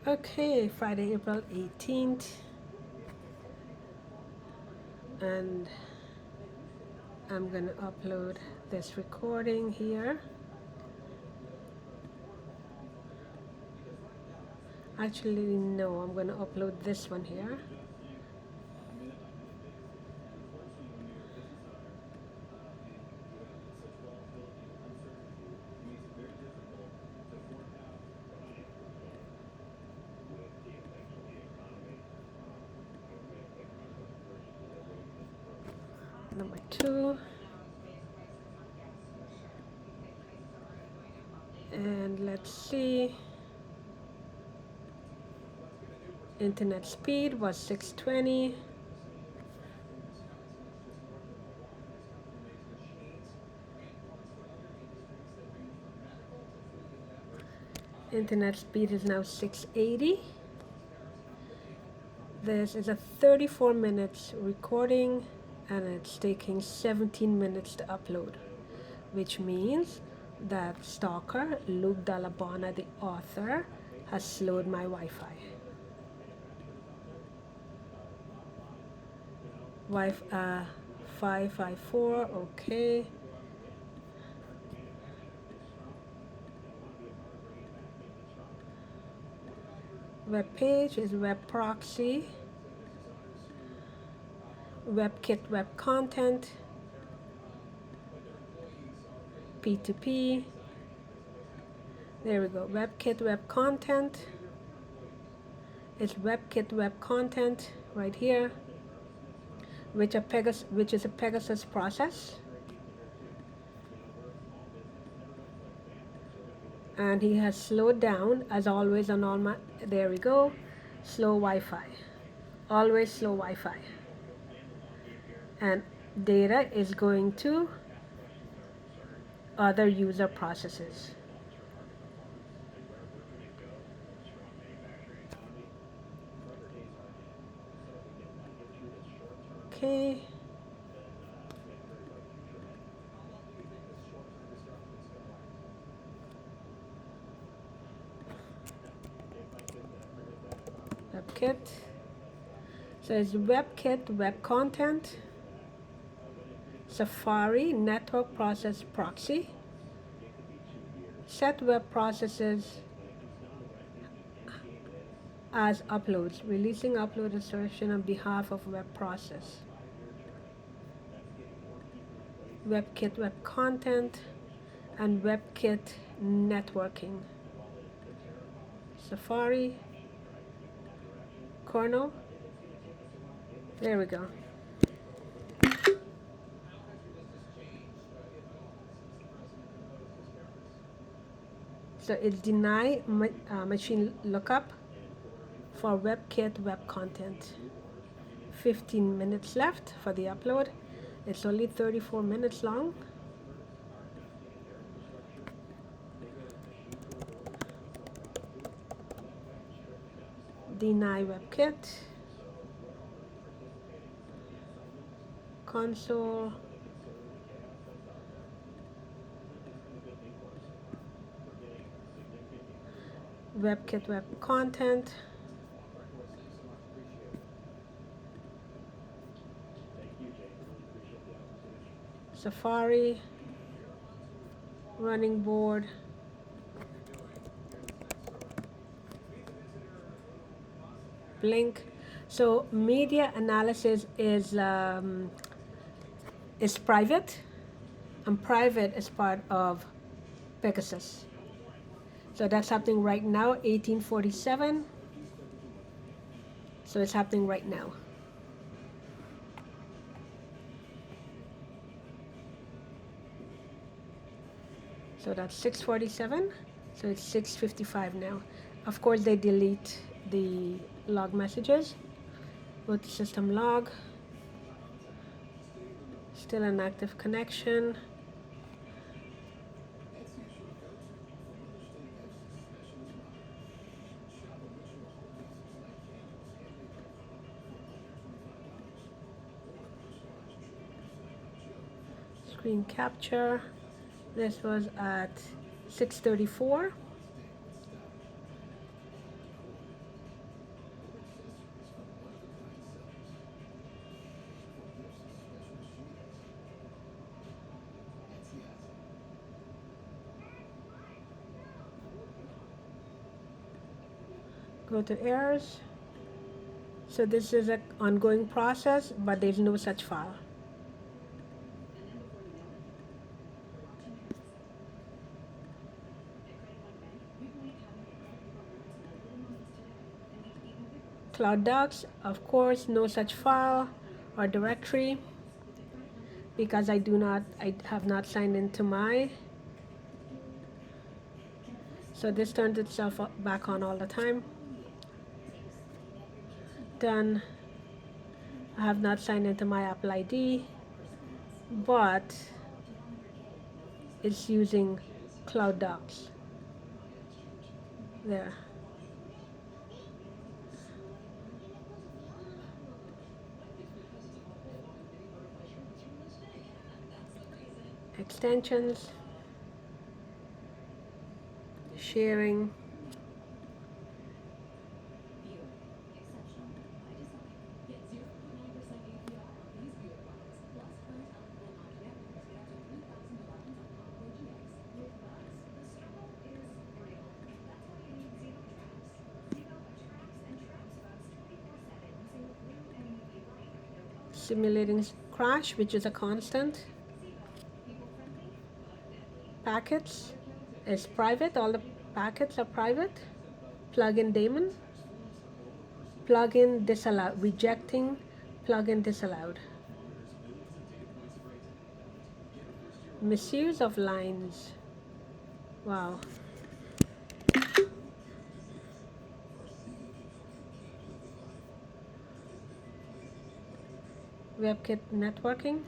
Okay, Friday, April 18th, and I'm gonna upload this recording here. Actually, no, I'm gonna upload this one here. Number 2, and let's see. Internet speed was 620. Internet speed is now 680. This is a 34 minutes recording and it's taking 17 minutes to upload, which means that stalker Luke Dalla Bona, the author, has slowed my Wi-Fi. Wi-Fi 554, okay. Web page is web proxy, WebKit web content, P2P. There we go. WebKit web content. It's WebKit web content right here, which is a Pegasus process. And he has slowed down as always on all my. There we go. Slow Wi-Fi. Always slow Wi-Fi. And data is going to other user processes. Okay. WebKit. So it's WebKit web content, Safari network process proxy, set web processes as uploads, releasing upload assertion on behalf of web process. WebKit web content and WebKit networking. Safari, kernel. There we go. So it's deny machine lookup for WebKit web content. 15 minutes left for the upload. It's only 34 minutes long. Deny WebKit. Console. WebKit web content. Safari. Running board. Blink. So media analysis is private, and private is part of Pegasus. So that's happening right now, 1847. So it's happening right now. So that's 647. So it's 655 now. Of course, they delete the log messages. Go to system log. Still an active connection. Screen capture. This was at 6:34. Go to errors. So this is an ongoing process, but there's no such file. Cloud Docs, of course, no such file or directory because I have not signed into my. So this turns itself back on all the time. Done. I have not signed into my Apple ID, but it's using Cloud Docs. There. Extensions, sharing, simulating crash, which is a constant. Packets is private, all the packets are private. Plugin daemon, plugin disallowed, rejecting plugin disallowed. Misuse of lines. Wow. WebKit networking.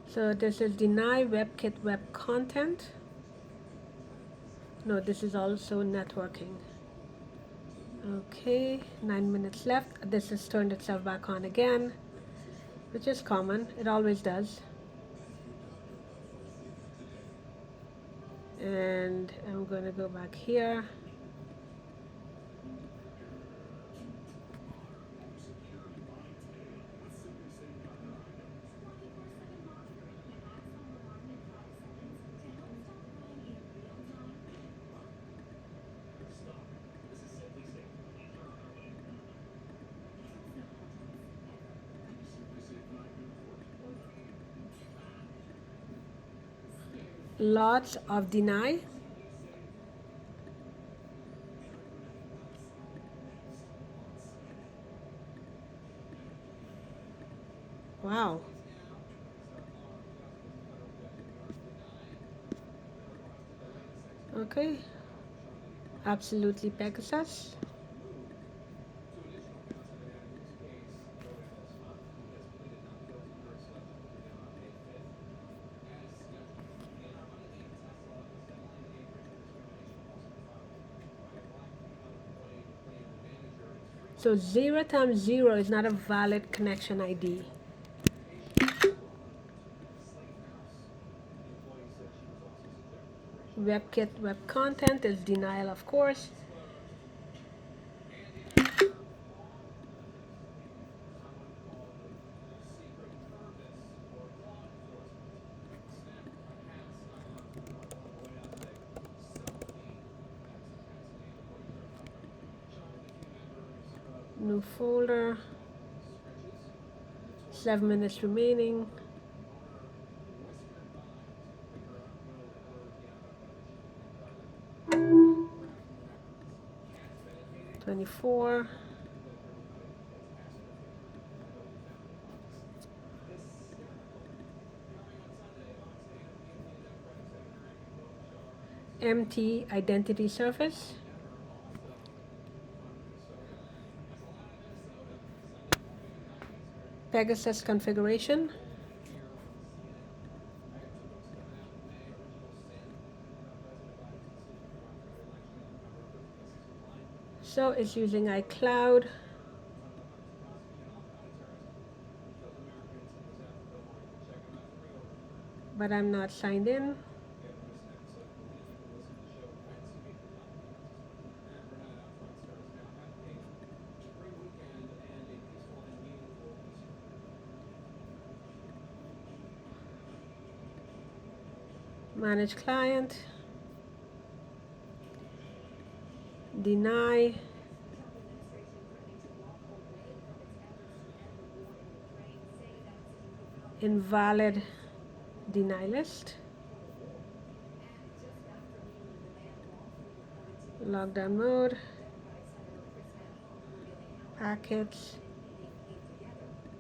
So this is deny WebKit web content. No, this is also networking. Okay, 9 minutes left. This has turned itself back on again, which is common. It always does. And I'm going to go back here. Lots of deny. Wow. Okay. Absolutely Pegasus. So 0 times 0 is not a valid connection ID. WebKit web content is denial, of course. New folder. 7 minutes remaining. 24. Empty identity surface. Pegasus configuration. So it's using iCloud. But I'm not signed in. Manage client, deny, invalid deny list, lockdown mode, packets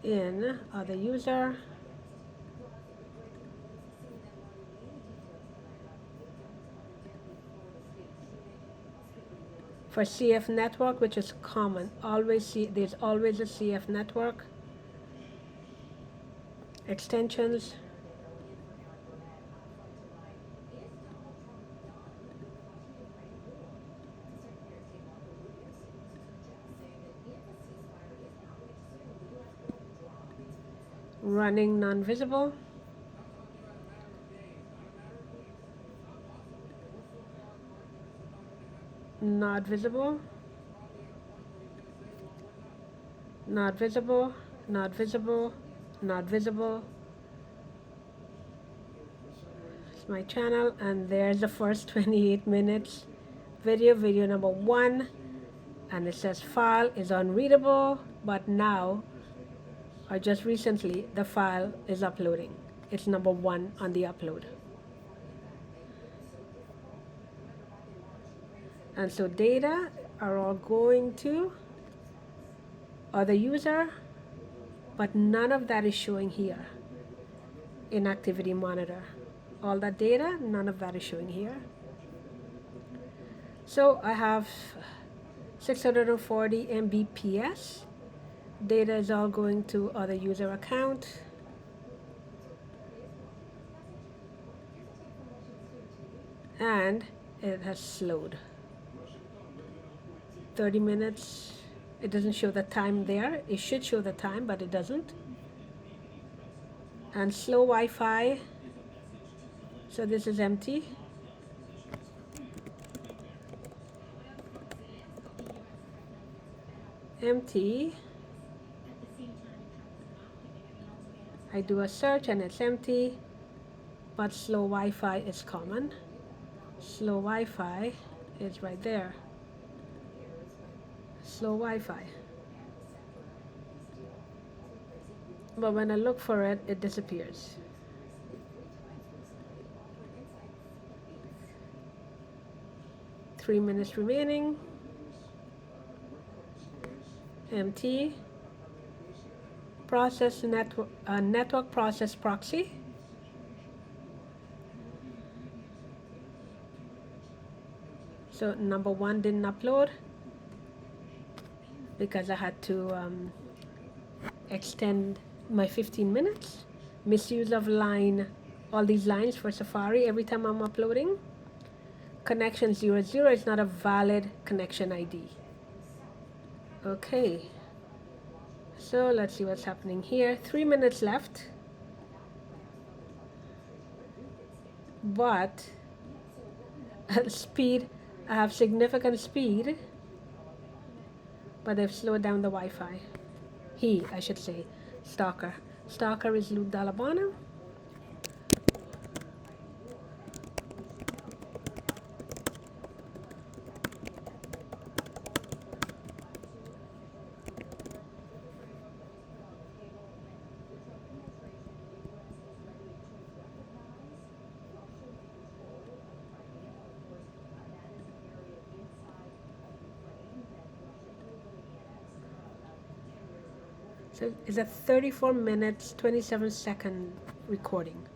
in other user, for CF network, which is common. There's always a CF network. Extensions, running non-visible, not visible, not visible, not visible, not visible. It's my channel, and there's the first 28 minutes video number 1, and it says file is unreadable, but now, or just recently, the file is uploading. It's number 1 on the upload. And so data are all going to other user, but none of that is showing here in activity monitor. All that data, none of that is showing here. So I have 640 Mbps. Data is all going to other user account. And it has slowed. 30 minutes. It doesn't show the time there. It should show the time, but it doesn't. And slow Wi-Fi. So this is empty. Empty. I do a search and it's empty, but slow Wi-Fi is common. Slow Wi-Fi is right there. Slow Wi-Fi. But when I look for it, it disappears. Three minutes remaining. Empty. Process network process proxy. So number 1 didn't upload because I had to extend my 15 minutes. Misuse of line, all these lines for Safari every time I'm uploading. Connection 00 is not a valid connection ID. Okay. So let's see what's happening here. 3 minutes left. But speed, I have significant speed, but they've slowed down the Wi-Fi. I should say, stalker. Stalker is Dalla Bona. So it's a 34 minutes, 27-second recording.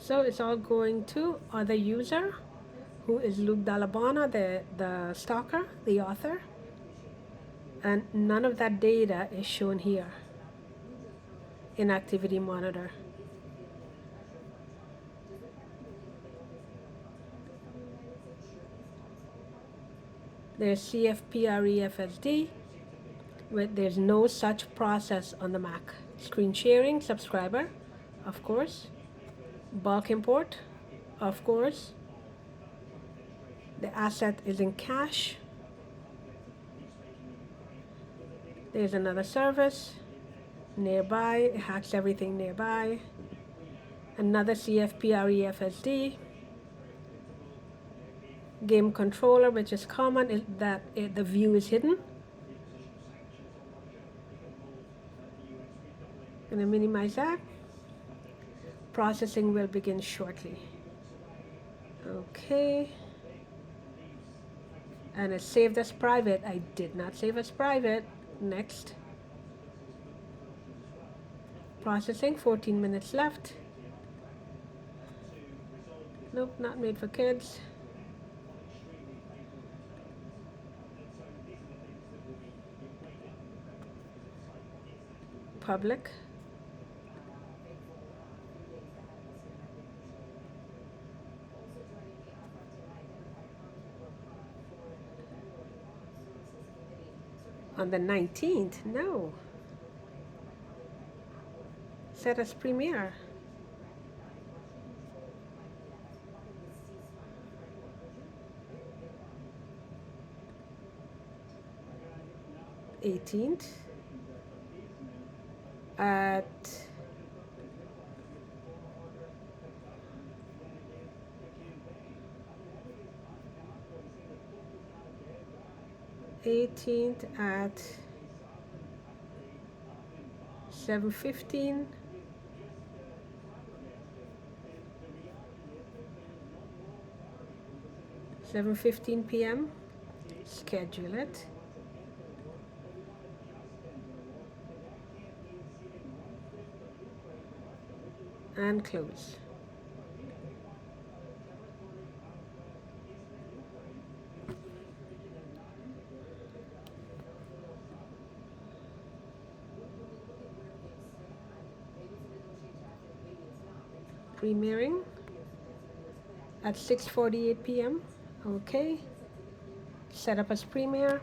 So it's all going to other user, who is Luke Dalla Bona, the stalker, the author, and none of that data is shown here in Activity Monitor. There's CFPREFSD, but there's no such process on the Mac. Screen sharing, subscriber, of course. Bulk import, of course. The asset is in cache. There's another service nearby. It hacks everything nearby. Another CFPREFSD. Game controller, which is common, is that the view is hidden. I'm going to minimize that. Processing will begin shortly. Okay. And it's saved as private. I did not save as private. Next. Processing, 14 minutes left. Nope, not made for kids. Public. On the 19th, no. Set as premiere. '18th at 7:15. 7:15 p.m. Schedule it. And close. Premiering at 6:48 p.m. Okay. Set up as premiere.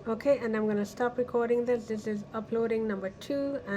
Okay, and I'm going to stop recording this. This is uploading number 2. And